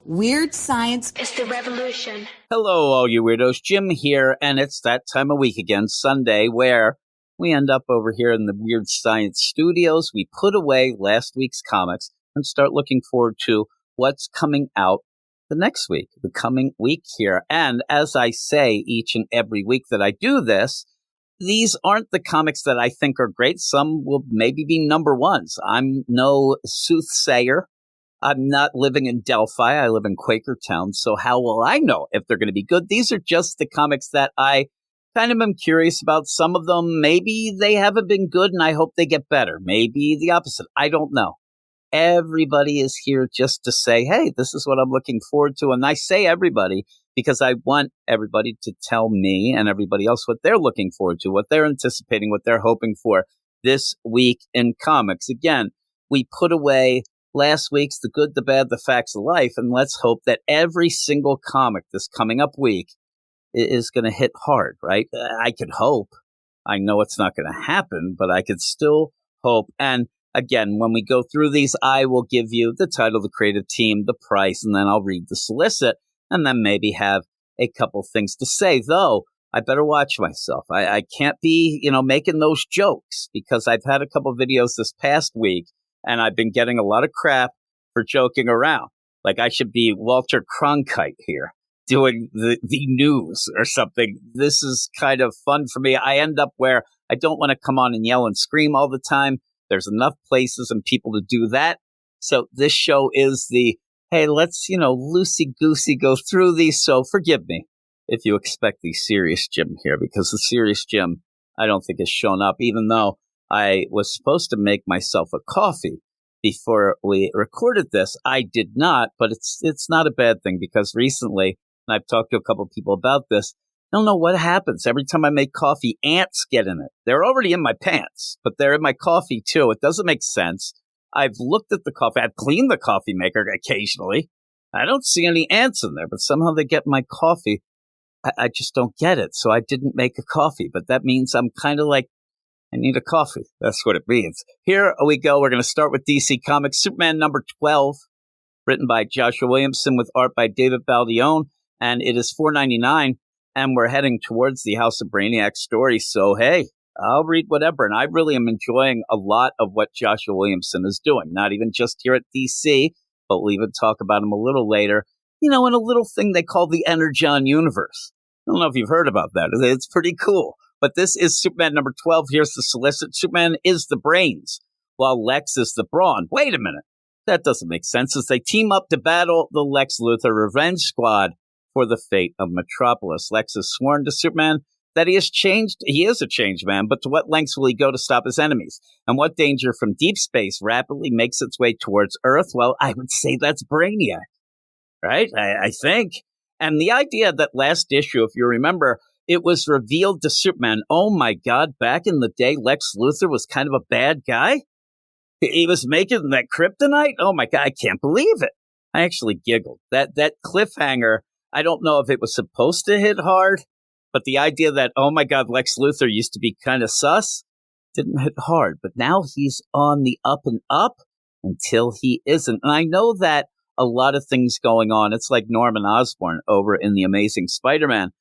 Weird science is the revolution. Hello, all you weirdos. Jim here, and it's that time of week again, Sunday, where we end up over here in the Weird Science studios. We put away last week's comics and start looking forward to what's coming out the next week, the coming week here. And as I say each and every week that I do this, these aren't the comics that I think are great. Some will maybe be number ones. I'm no soothsayer. I'm not living in Delphi. I live in Quakertown. So how will I know if they're going to be good? These are just the comics that I kind of am curious about. Some of them, maybe they haven't been good and I hope they get better. Maybe the opposite. I don't know. Everybody is here just to say, hey, this is what I'm looking forward to. And I say everybody because I want everybody to tell me and everybody else what they're looking forward to, what they're anticipating, what they're hoping for this week in comics. Again, we put away last week's The Good, the Bad, the Facts of Life, and let's hope that every single comic this coming up week is going to hit hard, right? I could hope. I know it's not going to happen, but I could still hope. And again, when we go through these, I will give you the title, the creative team, the price, and then I'll read the solicit, and then maybe have a couple things to say. Though, I better watch myself. I can't be, making those jokes because I've had a couple videos this past week, and I've been getting a lot of crap for joking around. Like I should be Walter Cronkite here doing the news or something. This is kind of fun for me. I end up where I don't want to come on and yell and scream all the time. There's enough places and people to do that. So this show is hey, let's, loosey-goosey go through these. So forgive me if you expect the serious Jim here, because the serious Jim, I don't think has shown up, even though I was supposed to make myself a coffee before we recorded this. I did not, but it's not a bad thing because recently, and I've talked to a couple of people about this, I don't know what happens. Every time I make coffee, ants get in it. They're already in my pants, but they're in my coffee too. It doesn't make sense. I've looked at the coffee. I've cleaned the coffee maker occasionally. I don't see any ants in there, but somehow they get my coffee. I just don't get it. So I didn't make a coffee, but that means I'm kind of like, I need a coffee. That's what it means. Here we go. We're going to start with DC Comics. Superman number 12, written by Joshua Williamson with art by David Baldione. And it is $4.99. And we're heading towards the House of Brainiac story. So, hey, I'll read whatever. And I really am enjoying a lot of what Joshua Williamson is doing. Not even just here at DC, but we'll even talk about him a little later. In a little thing they call the Energon universe. I don't know if you've heard about that. It's pretty cool. But this is Superman number 12. Here's the solicit. Superman is the brains, while Lex is the brawn. Wait a minute. That doesn't make sense as they team up to battle the Lex Luthor Revenge Squad for the fate of Metropolis. Lex has sworn to Superman that he has changed. He is a changed man, but to what lengths will he go to stop his enemies? And what danger from deep space rapidly makes its way towards Earth? Well, I would say that's Brainiac, right? I think. And the idea that last issue, if you remember, it was revealed to Superman, oh my God, back in the day, Lex Luthor was kind of a bad guy. He was making that kryptonite. Oh my God, I can't believe it. I actually giggled. That cliffhanger, I don't know if it was supposed to hit hard, but the idea that, oh my God, Lex Luthor used to be kind of sus didn't hit hard. But now he's on the up and up until he isn't. And I know that a lot of things going on. It's like Norman Osborn over in The Amazing Spider-Man.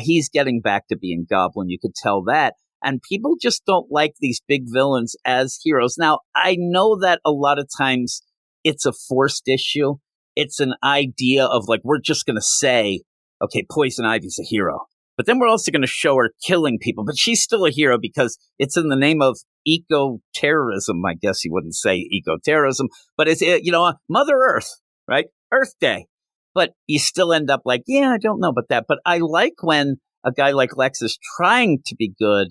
He's getting back to being Goblin. You could tell that. And people just don't like these big villains as heroes. Now, I know that a lot of times it's a forced issue. It's an idea of like, we're just going to say, okay, Poison Ivy's a hero. But then we're also going to show her killing people. But she's still a hero because it's in the name of eco-terrorism. I guess you wouldn't say eco-terrorism, but it's, Mother Earth, right? Earth Day. But you still end up like, yeah, I don't know about that. But I like when a guy like Lex is trying to be good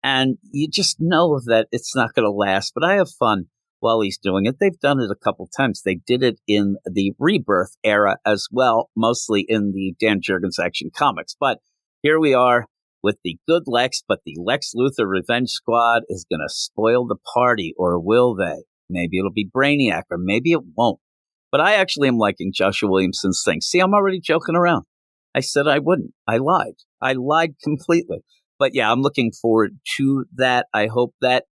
and you just know that it's not going to last. But I have fun while he's doing it. They've done it a couple times. They did it in the Rebirth era as well, mostly in the Dan Jurgens Action Comics. But here we are with the good Lex, but the Lex Luthor Revenge Squad is going to spoil the party, or will they? Maybe it'll be Brainiac, or maybe it won't. But I actually am liking Joshua Williamson's thing. See, I'm already joking around. I said I wouldn't. I lied. I lied completely. But yeah, I'm looking forward to that. I hope that,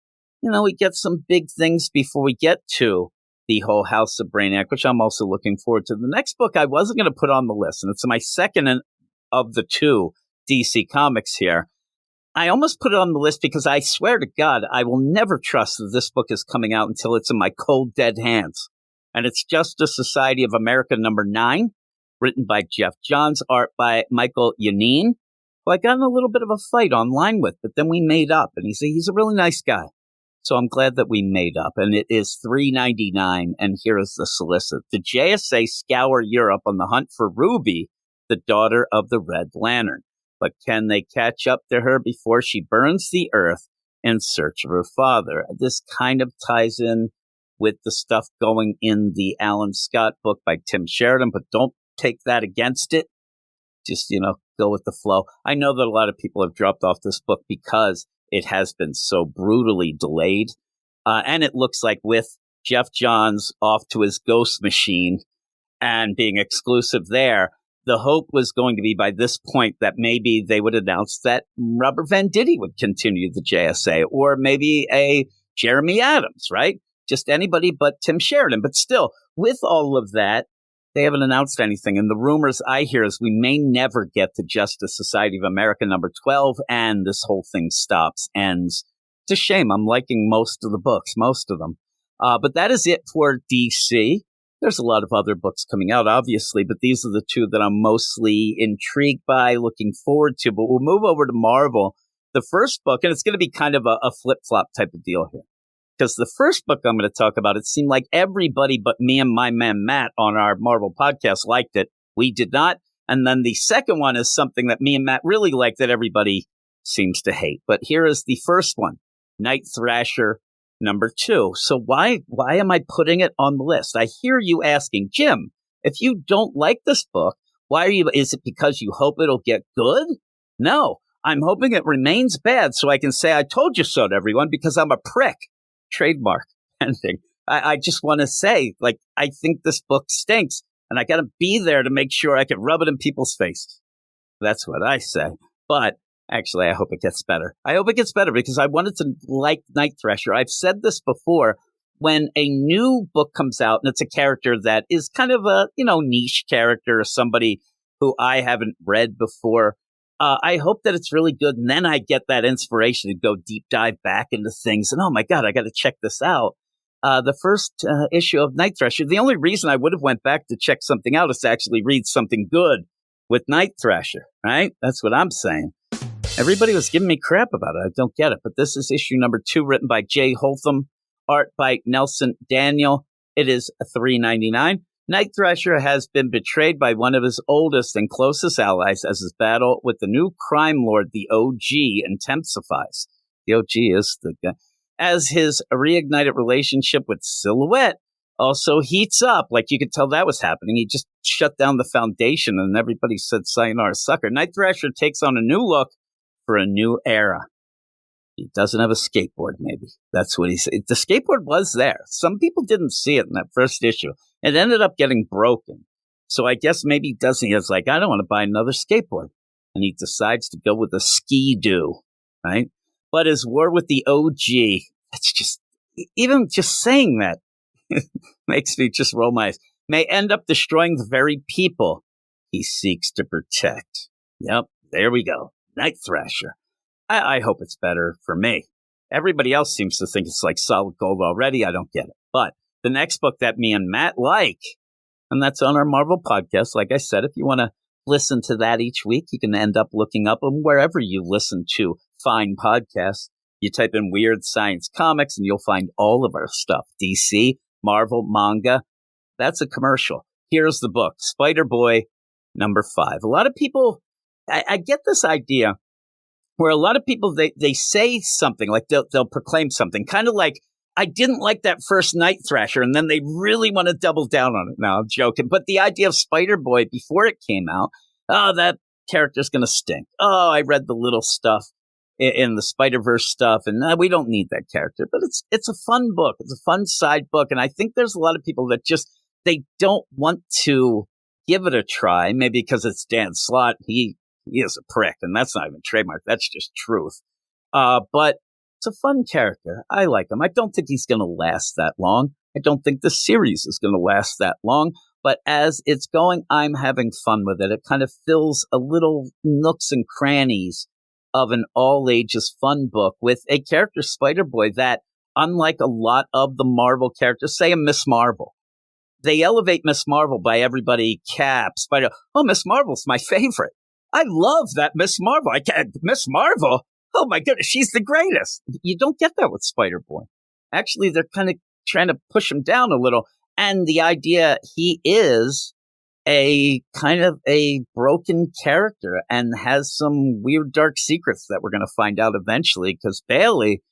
we get some big things before we get to the whole House of Brainiac, which I'm also looking forward to. The next book I wasn't going to put on the list, and it's my second of the two DC comics here. I almost put it on the list because I swear to God, I will never trust that this book is coming out until it's in my cold, dead hands. And it's Justice Society of America #9, written by Jeff Johns, art by Michael Yanine, who I got in a little bit of a fight online with, but then we made up, and he's a really nice guy. So I'm glad that we made up, and it is $3.99, and here is the solicit. The JSA scour Europe on the hunt for Ruby, the daughter of the Red Lantern. But can they catch up to her before she burns the earth in search of her father? This kind of ties in with the stuff going in the Alan Scott book by Tim Sheridan, but don't take that against it. Just, go with the flow. I know that a lot of people have dropped off this book because it has been so brutally delayed. And it looks like with Jeff Johns off to his ghost machine and being exclusive there, the hope was going to be by this point that maybe they would announce that Robert Venditti would continue the JSA, or maybe a Jeremy Adams, right? Just anybody but Tim Sheridan. But still, with all of that, they haven't announced anything. And the rumors I hear is we may never get to Justice Society of America #12, and this whole thing ends. It's a shame. I'm liking most of the books, most of them. But that is it for DC. There's a lot of other books coming out, obviously, but these are the two that I'm mostly intrigued by, looking forward to. But we'll move over to Marvel. The first book, and it's going to be kind of a flip-flop type of deal here. Because the first book I'm going to talk about, it seemed like everybody but me and my man Matt on our Marvel podcast liked it. We did not. And then the second one is something that me and Matt really like that everybody seems to hate. But here is the first one, Night Thrasher #2. So why am I putting it on the list? I hear you asking, Jim, if you don't like this book, is it because you hope it'll get good? No, I'm hoping it remains bad so I can say I told you so to everyone because I'm a prick. Trademark ending. I just want to say, I think this book stinks, and I got to be there to make sure I can rub it in people's faces. That's what I say. But actually, I hope it gets better. I hope it gets better because I wanted to like Night Thrasher. I've said this before. When a new book comes out and it's a character that is kind of a, niche character or somebody who I haven't read before, I hope that it's really good. And then I get that inspiration to go deep dive back into things. And oh my God, I got to check this out. The first issue of Night Thrasher, the only reason I would have went back to check something out is to actually read something good with Night Thrasher, right? That's what I'm saying. Everybody was giving me crap about it. I don't get it. But this is issue #2, written by Jay Holtham, art by Nelson Daniel. It is $3.99. Night Thrasher has been betrayed by one of his oldest and closest allies as his battle with the new crime lord, the OG, intensifies. The OG is the guy. As his reignited relationship with Silhouette also heats up. You could tell that was happening. He just shut down the Foundation and everybody said, sayonara sucker. Night Thrasher takes on a new look for a new era. He doesn't have a skateboard, maybe. That's what he said. The skateboard was there. Some people didn't see it in that first issue. It ended up getting broken. So I guess maybe he doesn't. He's like, I don't want to buy another skateboard. And he decides to go with a ski-doo, right? But his war with the OG, that's just, even just saying that makes me just roll my eyes, may end up destroying the very people he seeks to protect. Yep, there we go. Night Thrasher. I hope it's better for me. Everybody else seems to think it's like solid gold already. I don't get it. But the next book that me and Matt like, and that's on our Marvel podcast. Like I said, if you want to listen to that each week, you can end up looking up them wherever you listen to fine podcasts. You type in Weird Science Comics and you'll find all of our stuff. DC, Marvel, manga. That's a commercial. Here's the book, Spider-Boy #5. A lot of people, I get this idea where a lot of people, they say something, like they'll proclaim something, kind of like, I didn't like that first Night Thrasher, and then they really want to double down on it. No, I'm joking. But the idea of Spider-Boy before it came out, oh, that character's going to stink. Oh, I read the little stuff in the Spider-Verse stuff, and we don't need that character. But it's a fun book. It's a fun side book, and I think there's a lot of people that just, they don't want to give it a try, maybe because it's Dan Slott. He is a prick, and that's not even trademark. That's just truth. But it's a fun character. I like him. I don't think he's going to last that long. I don't think the series is going to last that long. But as it's going, I'm having fun with it. It kind of fills a little nooks and crannies of an all-ages fun book with a character, Spider-Boy, that, unlike a lot of the Marvel characters, say a Miss Marvel, they elevate Miss Marvel by everybody, Cap, Spider. Oh, Miss Marvel's my favorite. I love that Miss Marvel. I can't, Miss Marvel. Oh my goodness, she's the greatest. You don't get that with Spider-Boy. Actually, they're kind of trying to push him down a little. And the idea, he is a kind of a broken character and has some weird dark secrets that we're going to find out eventually, because Bailey,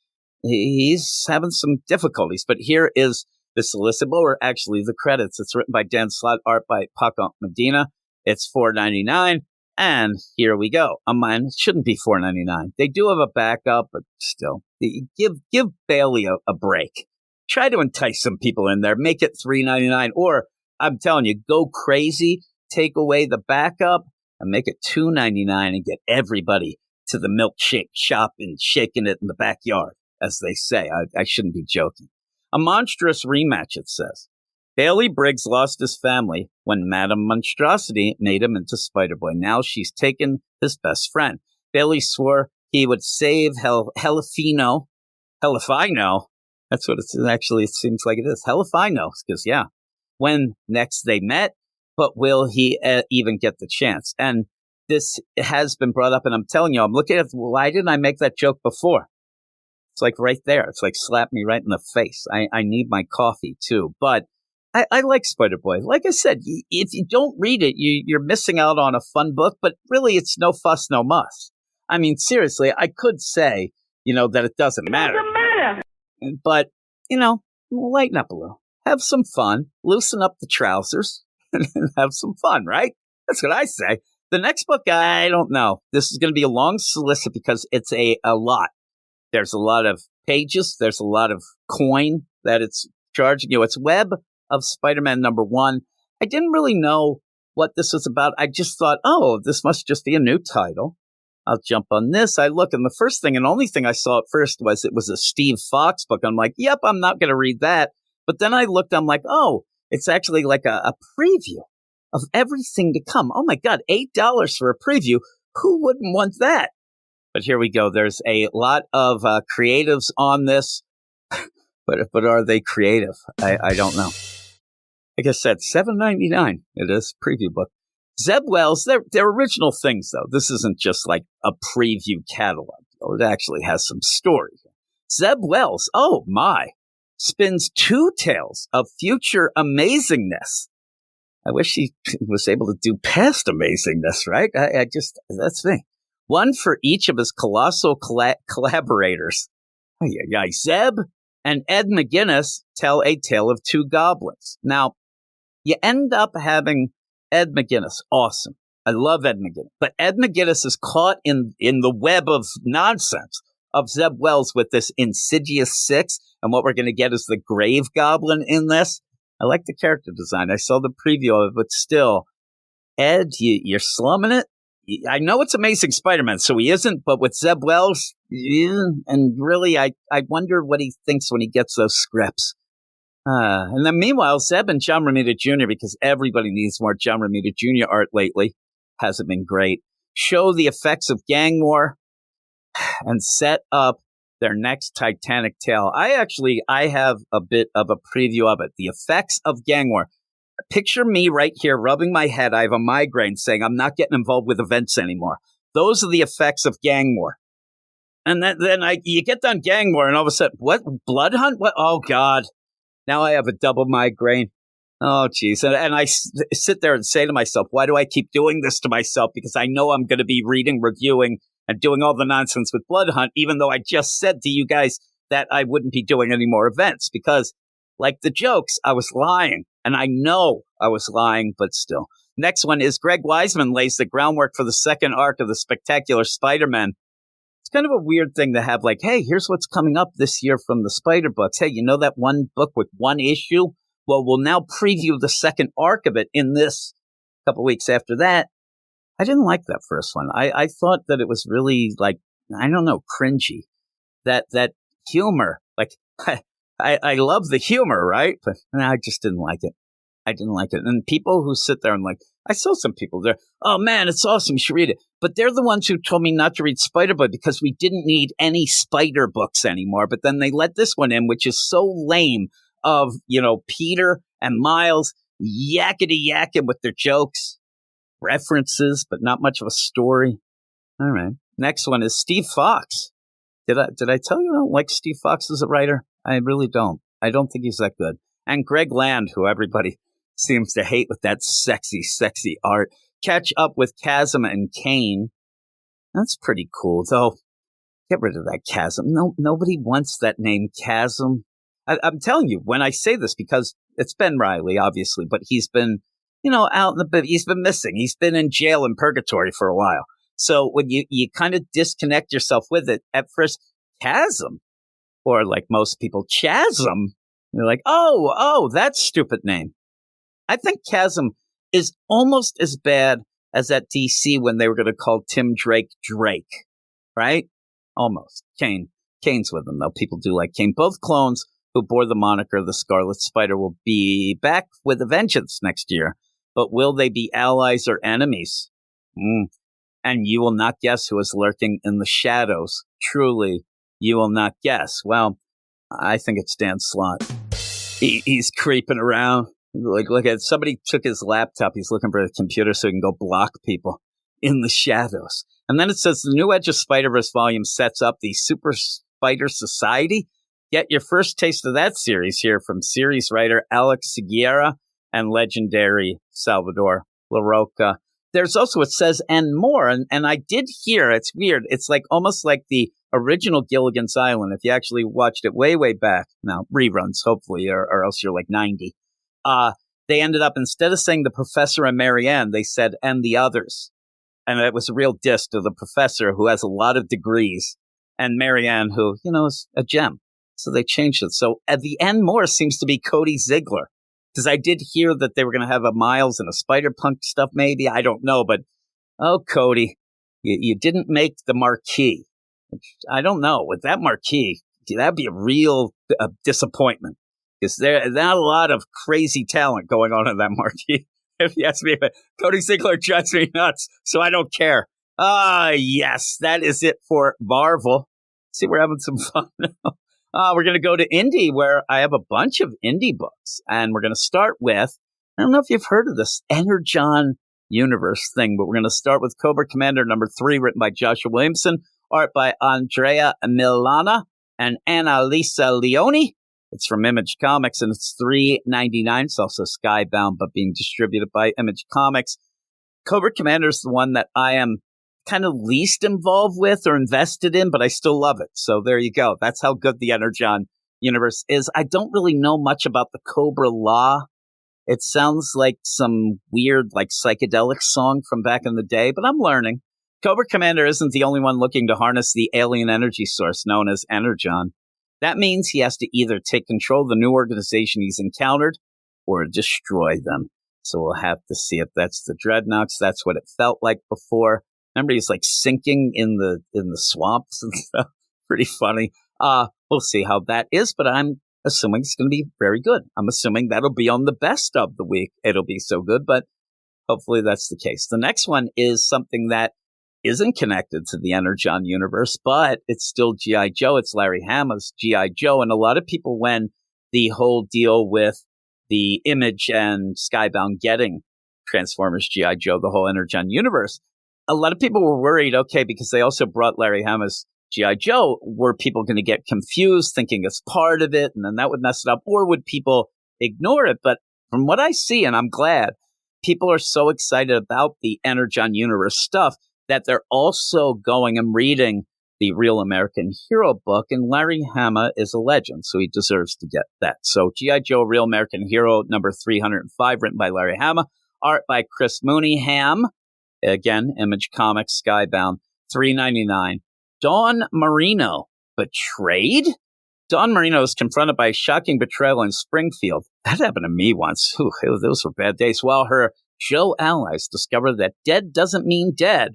he's having some difficulties. But here is the solicitable, or actually the credits. It's written by Dan Slott, art by Paco Medina. It's $4.99. And here we go. Mine, it shouldn't be $4.99. They do have a backup, but still, give Bailey a break. Try to entice some people in there. Make it $3.99, or I'm telling you, go crazy. Take away the backup and make it $2.99 and get everybody to the milkshake shop and shaking it in the backyard, as they say. I shouldn't be joking. A monstrous rematch, it says. Bailey Briggs lost his family when Madame Monstrosity made him into Spider-Boy. Now she's taken his best friend. Bailey swore he would save Helifino. That's what it's actually, it seems like it is. Helifino, because, yeah, when next they met, but will he even get the chance? And this has been brought up, and I'm telling you, I'm looking at, why didn't I make that joke before? It's like right there. It's like slap me right in the face. I need my coffee, too. But I like Spider-Boy. Like I said, if you don't read it, you're missing out on a fun book, but really it's no fuss, no muss. I mean, seriously, I could say, that it doesn't matter. It doesn't matter. But, lighten up a little. Have some fun. Loosen up the trousers and have some fun, right? That's what I say. The next book, I don't know. This is going to be a long solicit because it's a lot. There's a lot of pages. There's a lot of coin that it's charging you. It's Web of Spider-Man #1. I didn't really know what this was about. I just thought, this must just be a new title. I'll jump on this. I look, and the first thing and only thing I saw at first was it was a Steve Fox book. I'm like, yep, I'm not going to read that. But then I looked, I'm like, it's actually like a preview of everything to come. Oh my God, $8 for a preview. Who wouldn't want that? But here we go. There's a lot of creatives on this. But are they creative? I don't know. Like I said, $7.99. It is a preview book. Zeb Wells, they're original things, though. This isn't just like a preview catalog. It actually has some story. Zeb Wells, oh my, spins 2 tales of future amazingness. I wish he was able to do past amazingness, right? That's me. One for each of his colossal collaborators. Zeb and Ed McGuinness tell a tale of 2 goblins. Now, you end up having Ed McGuinness. Awesome. I love Ed McGuinness. But Ed McGuinness is caught in the web of nonsense of Zeb Wells with this Insidious 6. And what we're going to get is the Grave Goblin in this. I like the character design. I saw the preview of it, but still, Ed, you're slumming it. I know it's Amazing Spider-Man, so he isn't, but with Zeb Wells, and really, I wonder what he thinks when he gets those scripts. And then meanwhile, Zeb and John Romita Jr., because everybody needs more John Romita Jr. art lately, hasn't been great, show the effects of gang war and set up their next Titanic tale. I have a bit of a preview of it. The effects of gang war. Picture me right here rubbing my head. I have a migraine saying I'm not getting involved with events anymore. Those are the effects of gang war. And then you get done gang war and all of a sudden, what? Blood hunt? What? Oh, God. Now I have a double migraine. Oh, geez. And I sit there and say to myself, why do I keep doing this to myself? Because I know I'm going to be reading, reviewing, and doing all the nonsense with Blood Hunt, even though I just said to you guys that I wouldn't be doing any more events. Because, like the jokes, I was lying. And I know I was lying, but still. Next one is Greg Weisman lays the groundwork for the second arc of the Spectacular Spider-Man. It's kind of a weird thing to have, like, hey, here's what's coming up this year from the Spider books. Hey, you know that one book with one issue? Well, we'll now preview the second arc of it in this couple weeks after that. I didn't like that first one. I thought that it was really, like, I don't know, cringy. That humor, like, I love the humor, right? But I just didn't like it. I didn't like it. And people who sit there and like, I saw some people there, oh man, it's awesome, you should read it. But they're the ones who told me not to read Spider Boy because we didn't need any spider books anymore. But then they let this one in, which is so lame of, Peter and Miles yakety yakking with their jokes, references, but not much of a story. All right. Next one is Steve Fox. Did I tell you I don't like Steve Fox as a writer? I really don't. I don't think he's that good. And Greg Land, who everybody seems to hate with that sexy, sexy art. Catch Up with Chasm and Kane. That's pretty cool, though. Get rid of that Chasm. No, nobody wants that name, Chasm. I'm telling you, when I say this, because it's Ben Reilly, obviously, but he's been, out in the bit. He's been missing. He's been in jail in purgatory for a while. So when you kind of disconnect yourself with it, at first, Chasm, or like most people, Chasm, you're like, oh, that stupid name. I think Chasm is almost as bad as at DC when they were going to call Tim Drake, right? Almost. Kane's with them, though. People do like Kane. Both clones who bore the moniker the Scarlet Spider will be back with a vengeance next year. But will they be allies or enemies? And you will not guess who is lurking in the shadows. Truly, you will not guess. Well, I think it's Dan Slott. He's creeping around. Like, look at somebody took his laptop. He's looking for a computer so he can go block people in the shadows. And then it says the new Edge of Spider-Verse volume sets up the Super Spider Society. Get your first taste of that series here from series writer Alex Seguiera and legendary Salvador Larroca. There's also, it says, and more. And I did hear, it's weird. It's like almost like the original Gilligan's Island. If you actually watched it way, way back. Now, reruns, hopefully, or else you're like 90. They ended up, instead of saying the professor and Marianne, they said, and the others. And it was a real diss to the professor who has a lot of degrees and Marianne who, is a gem. So they changed it. So at the end, more seems to be Cody Ziegler. Because I did hear that they were going to have a Miles and a Spider-Punk stuff, maybe. I don't know. But, Cody, you didn't make the marquee. I don't know. With that marquee, that'd be a real disappointment. Because there's not a lot of crazy talent going on in that marquee. If you ask me, but Cody Ziegler drives me nuts, so I don't care. Yes, that is it for Marvel. See, we're having some fun now. We're going to go to indie, where I have a bunch of indie books. And we're going to start with, I don't know if you've heard of this Energon Universe thing, but we're going to start with Cobra Commander #3, written by Joshua Williamson, art by Andrea Milana and Annalisa Leone. It's from Image Comics, and it's $3.99. It's also Skybound, but being distributed by Image Comics. Cobra Commander is the one that I am kind of least involved with or invested in, but I still love it. So there you go. That's how good the Energon universe is. I don't really know much about the Cobra Law. It sounds like some weird, like psychedelic song from back in the day, but I'm learning. Cobra Commander isn't the only one looking to harness the alien energy source known as Energon. That means he has to either take control of the new organization he's encountered or destroy them. So we'll have to see if that's the Dreadnoks. That's what it felt like before. Remember, he's like sinking in the swamps and stuff. Pretty funny. We'll see how that is, but I'm assuming it's going to be very good. I'm assuming that'll be on the best of the week. It'll be so good, but hopefully that's the case. The next one is something that isn't connected to the Energon universe, but it's still G.I. Joe. It's Larry Hama's G.I. Joe. And a lot of people, when the whole deal with the Image and Skybound getting Transformers G.I. Joe, the whole Energon universe, a lot of people were worried, okay, because they also brought Larry Hama's G.I. Joe, were people going to get confused thinking it's part of it, and then that would mess it up, or would people ignore it? But from what I see, and I'm glad, people are so excited about the Energon universe stuff that they're also going and reading the Real American Hero book, and Larry Hama is a legend, so he deserves to get that. So G.I. Joe Real American Hero number 305, written by Larry Hama, art by Chris Mooneyham, again, Image Comics, Skybound, $3.99. Dawn Marino, betrayed? Dawn Marino is confronted by a shocking betrayal in Springfield. That happened to me once. Those were bad days. While her Joe allies discover that dead doesn't mean dead,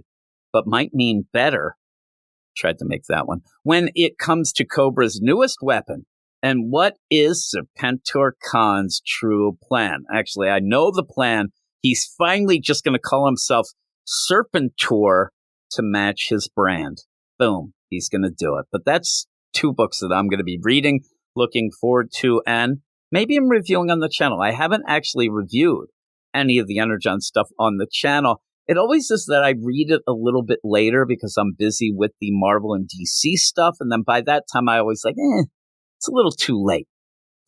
but might mean better. Tried to make that one. When it comes to Cobra's newest weapon, And what is Serpentor Khan's true plan? Actually, I know the plan. He's finally just going to call himself Serpentor to match his brand. Boom. He's going to do it. But that's 2 books that I'm going to be reading, looking forward to, and maybe I'm reviewing on the channel. I haven't actually reviewed any of the Energon stuff on the channel. It always is that I read it a little bit later because I'm busy with the Marvel and DC stuff. And then by that time, I always like, it's a little too late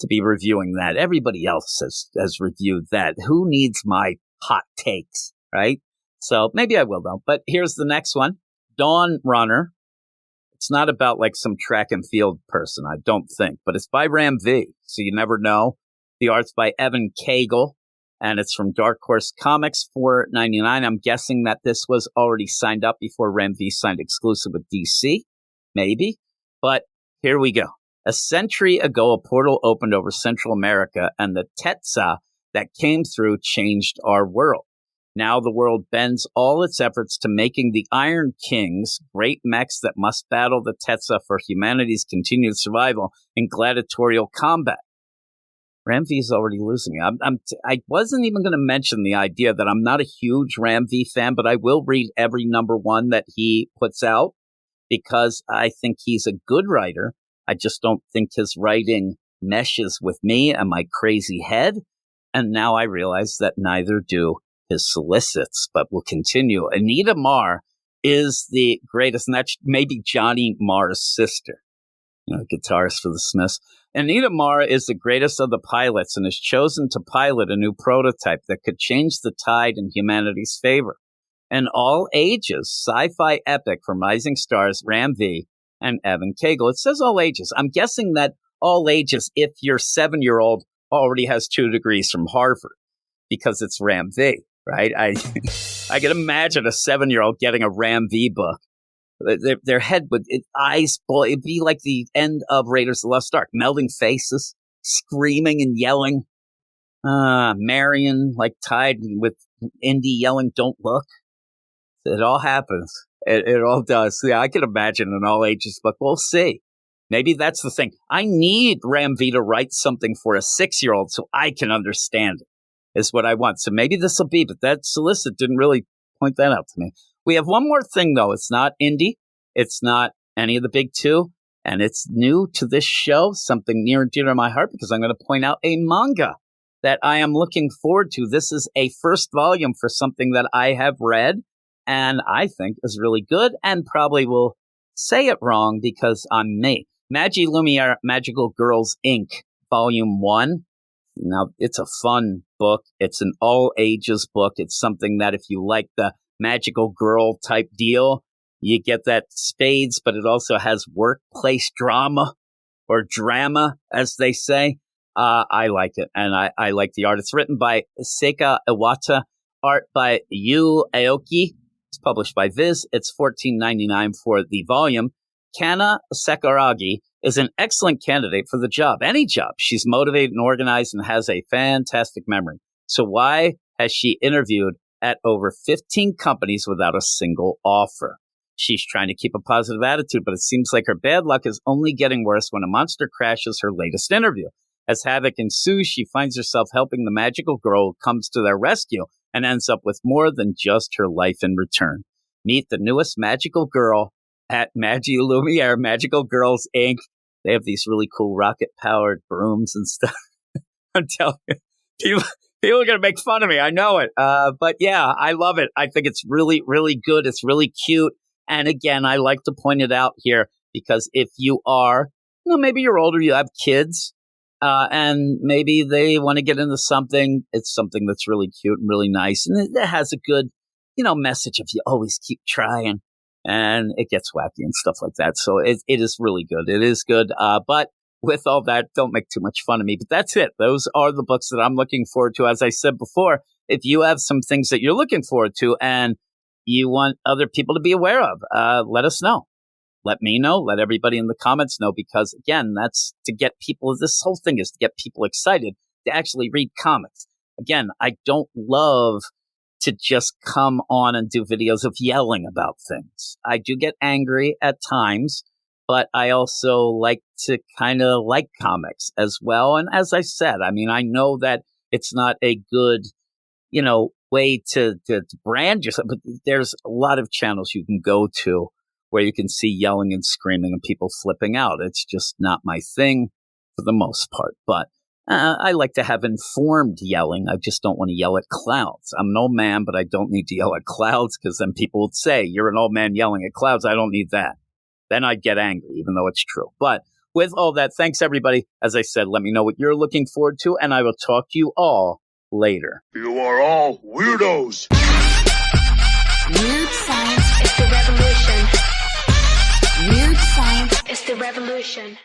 to be reviewing that. Everybody else has reviewed that. Who needs my hot takes, right? So maybe I will, though. But here's the next one. Dawn Runner. It's not about like some track and field person, I don't think, but it's by Ram V, so you never know. The art's by Evan Cagle, and it's from Dark Horse Comics, $4.99. I'm guessing that this was already signed up before Ram V signed exclusive with DC, maybe. But here we go. A century ago, a portal opened over Central America, and the Tetsa that came through changed our world. Now the world bends all its efforts to making the Iron Kings, great mechs that must battle the Tetsa for humanity's continued survival in gladiatorial combat. Ram V is already losing me. I wasn't even going to mention the idea that I'm not a huge Ram V fan, but I will read every #1 that he puts out because I think he's a good writer. I just don't think his writing meshes with me and my crazy head. And now I realize that neither do his solicits, but we'll continue. Anita Marr is the greatest, and that's maybe Johnny Marr's sister, guitarist for the Smiths. Anita Marr is the greatest of the pilots and is chosen to pilot a new prototype that could change the tide in humanity's favor. An all ages sci-fi epic from Rising Stars, Ram V and Evan Cagle. It says all ages. I'm guessing that all ages, if your 7-year-old already has 2 degrees from Harvard, because it's Ram V. Right? I can imagine a 7-year-old getting a Ram V book. Their head would, eyes, boy, it'd be like the end of Raiders of the Lost Ark, melding faces, screaming and yelling. Marion, like tied with Indy yelling, "Don't look." It all happens. It all does. Yeah, I can imagine an all ages book. We'll see. Maybe that's the thing. I need Ram V to write something for a 6-year-old so I can understand it. Is what I want. So maybe this will be, but that solicit didn't really point that out to me. We have one more thing, though. It's not indie. It's not any of the big 2. And it's new to this show, something near and dear to my heart, because I'm going to point out a manga that I am looking forward to. This is a first volume for something that I have read and I think is really good and probably will say it wrong because I'm me. Magi Lumiere Magical Girls, Inc., Volume 1. Now, it's a fun book. It's an all-ages book. It's something that if you like the magical girl type deal, you get that spades, but it also has workplace drama or drama, as they say. I like it, and I like the art. It's written by Seika Iwata, art by Yu Aoki. It's published by Viz. It's $14.99 for the volume. Kana Sakuragi is an excellent candidate for the job, any job. She's motivated and organized and has a fantastic memory. So why has she interviewed at over 15 companies without a single offer? She's trying to keep a positive attitude, but it seems like her bad luck is only getting worse when a monster crashes her latest interview. As havoc ensues, she finds herself helping the magical girl who comes to their rescue and ends up with more than just her life in return. Meet the newest magical girl at Magi Lumiere Magical Girls, Inc. They have these really cool rocket-powered brooms and stuff. I'm telling you, people are going to make fun of me. I know it. But yeah, I love it. I think it's really, really good. It's really cute. And again, I like to point it out here because if you are, maybe you're older, you have kids, and maybe they want to get into something. It's something that's really cute and really nice. And it has a good, message of you always keep trying. And it gets wacky and stuff like that. So it is really good. It is good. But with all that, don't make too much fun of me. But that's it. Those are the books that I'm looking forward to. As I said before, if you have some things that you're looking forward to and you want other people to be aware of, let us know. Let me know. Let everybody in the comments know, because again, that's to get people, this whole thing is to get people excited to actually read comics. Again, I don't love to just come on and do videos of yelling about things. I do get angry at times, but I also like to kind of like comics as well. And as I said, I mean, I know that it's not a good, way to brand yourself, but there's a lot of channels you can go to where you can see yelling and screaming and people flipping out. It's just not my thing for the most part, but I like to have informed yelling. I just don't want to yell at clouds. I'm an old man, but I don't need to yell at clouds because then people would say, you're an old man yelling at clouds. I don't need that. Then I'd get angry, even though it's true. But with all that, thanks, everybody. As I said, let me know what you're looking forward to, and I will talk to you all later. You are all weirdos. Weird science is the revolution. Weird science is the revolution.